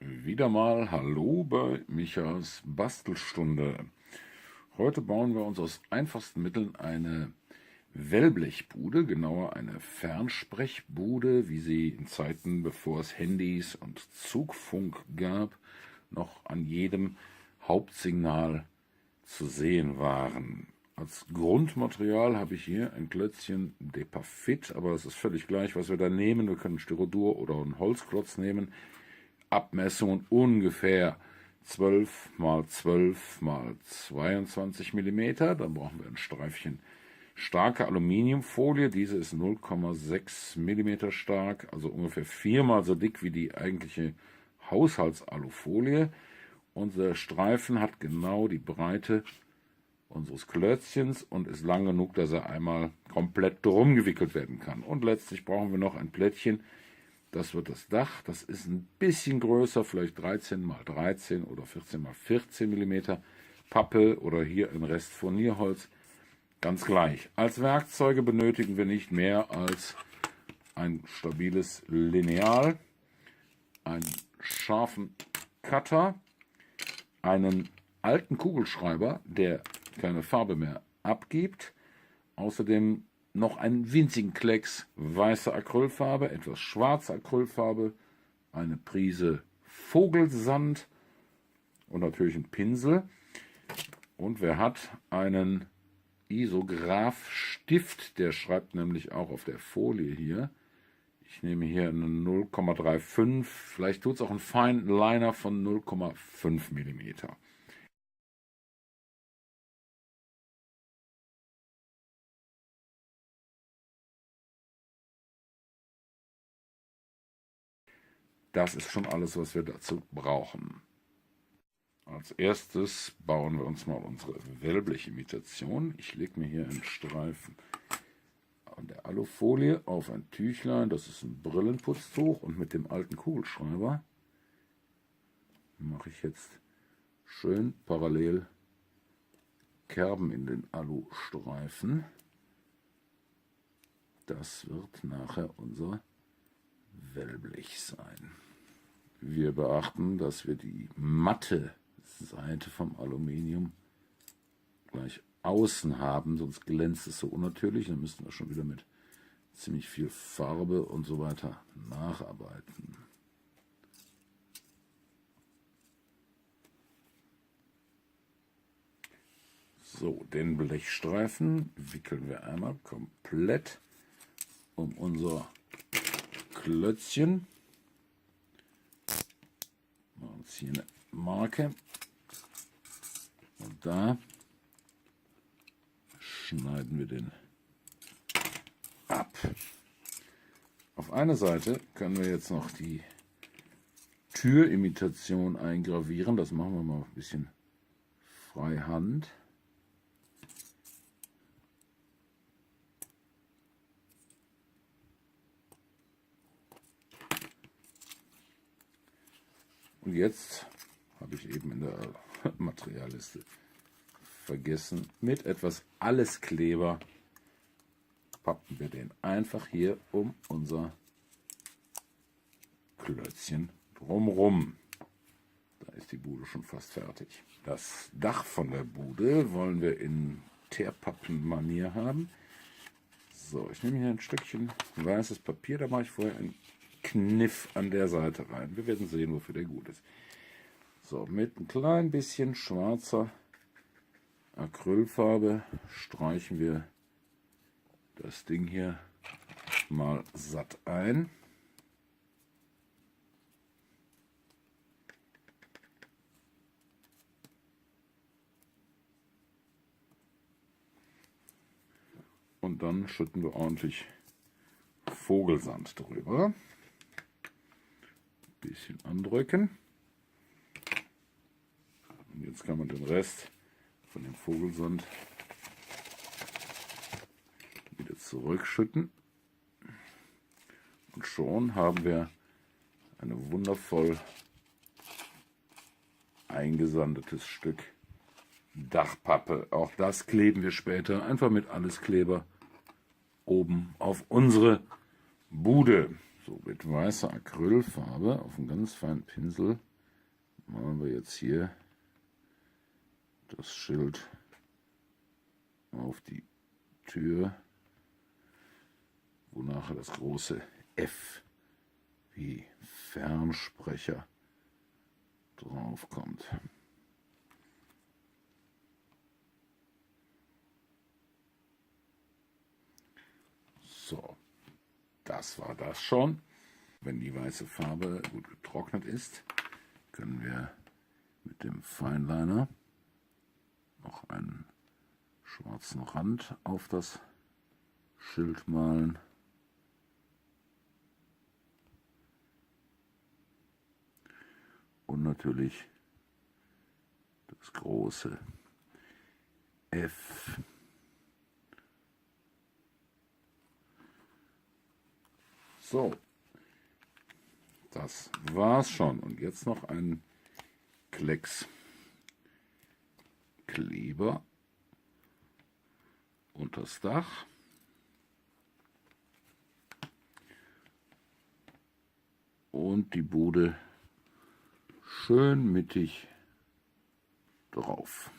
Wieder mal Hallo bei Michas Bastelstunde. Heute bauen wir uns aus einfachsten Mitteln eine Wellblechbude, genauer eine Fernsprechbude, wie sie in Zeiten, bevor es Handys und Zugfunk gab, noch an jedem Hauptsignal zu sehen waren. Als Grundmaterial habe ich hier ein Klötzchen Depafit, aber es ist völlig gleich, was wir da nehmen. Wir können Styrodur oder einen Holzklotz nehmen. Abmessungen ungefähr 12 mal 12 mal 22 Millimeter. Dann brauchen wir ein Streifchen starke Aluminiumfolie. Diese ist 0,6 Millimeter stark, also ungefähr viermal so dick wie die eigentliche Haushaltsalufolie. Unser Streifen hat genau die Breite unseres Klötzchens und ist lang genug, dass er einmal komplett drum gewickelt werden kann. Und letztlich brauchen wir noch ein Plättchen. Das wird das Dach. Das ist ein bisschen größer, vielleicht 13 mal 13 oder 14 mal 14 Millimeter. Pappe oder hier ein Rest Furnierholz. Ganz gleich. Als Werkzeuge benötigen wir nicht mehr als ein stabiles Lineal, einen scharfen Cutter, einen alten Kugelschreiber, der keine Farbe mehr abgibt, außerdem noch einen winzigen Klecks weiße Acrylfarbe, etwas schwarze Acrylfarbe, eine Prise Vogelsand und natürlich einen Pinsel. Und wer hat einen Isograph-Stift, der schreibt nämlich auch auf der Folie hier. Ich nehme hier einen 0,35, vielleicht tut es auch einen Fine Liner von 0,5 mm. Das ist schon alles, was wir dazu brauchen. Als erstes bauen wir uns mal unsere Wellblechimitation. Ich lege mir hier einen Streifen an der Alufolie auf ein Tüchlein, das ist ein Brillenputztuch, und mit dem alten Kugelschreiber mache ich jetzt schön parallel Kerben in den Alustreifen. Das wird nachher unser Wellblech sein. Wir beachten, dass wir die matte Seite vom Aluminium gleich außen haben, sonst glänzt es so unnatürlich. Dann müssten wir schon wieder mit ziemlich viel Farbe und so weiter nacharbeiten. So, den Blechstreifen wickeln wir einmal komplett um unser Klötzchen. Machen uns hier eine Marke. Und da schneiden wir den ab. Auf einer Seite können wir jetzt noch die Türimitation eingravieren. Das machen wir mal ein bisschen freihand. Und jetzt habe ich eben in der Materialliste vergessen, mit etwas Alleskleber pappen wir den einfach hier um unser Klötzchen drumrum. Da ist die Bude schon fast fertig. Das Dach von der Bude wollen wir in Teerpappenmanier haben. So, ich nehme hier ein Stückchen weißes Papier, da mache ich vorher einen Kniff an der Seite rein. Wir werden sehen, wofür der gut ist. So, mit ein klein bisschen schwarzer Acrylfarbe streichen wir das Ding hier mal satt ein. Und dann schütten wir ordentlich Vogelsand drüber. Ein bisschen andrücken. Und jetzt kann man den Rest von dem Vogelsand wieder zurückschütten. Und schon haben wir ein wundervoll eingesandetes Stück Dachpappe. Auch das kleben wir später einfach mit Alleskleber oben auf unsere Bude. So, mit weißer Acrylfarbe auf einem ganz feinen Pinsel malen wir jetzt hier das Schild auf die Tür, wo nachher das große F wie Fernsprecher drauf kommt. So, das war das schon. Wenn die weiße Farbe gut getrocknet ist, können wir mit dem Fineliner noch einen schwarzen Rand auf das Schild malen. Und natürlich das große F. So, das war's schon. Und jetzt noch ein Klecks Kleber unter das Dach. Und die Bude schön mittig drauf.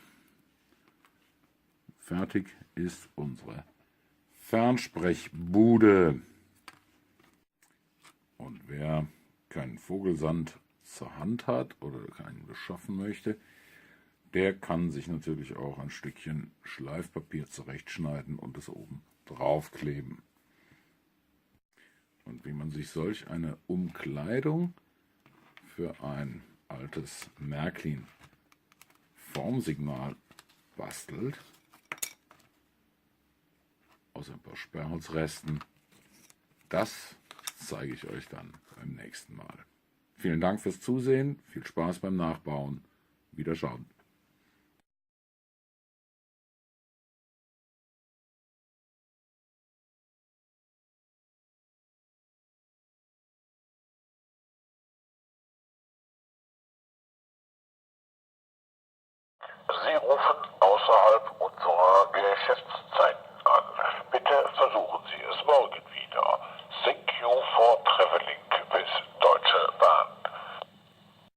Fertig ist unsere Fernsprechbude. Und wer keinen Vogelsand zur Hand hat oder keinen beschaffen möchte, der kann sich natürlich auch ein Stückchen Schleifpapier zurechtschneiden und es oben draufkleben. Und wie man sich solch eine Umkleidung für ein altes Märklin Formsignal bastelt, aus ein paar Sperrholzresten, das zeige ich euch dann beim nächsten Mal. Vielen Dank fürs Zusehen, viel Spaß beim Nachbauen, Wiederschauen. Sie rufen außerhalb unserer Geschäftszeit.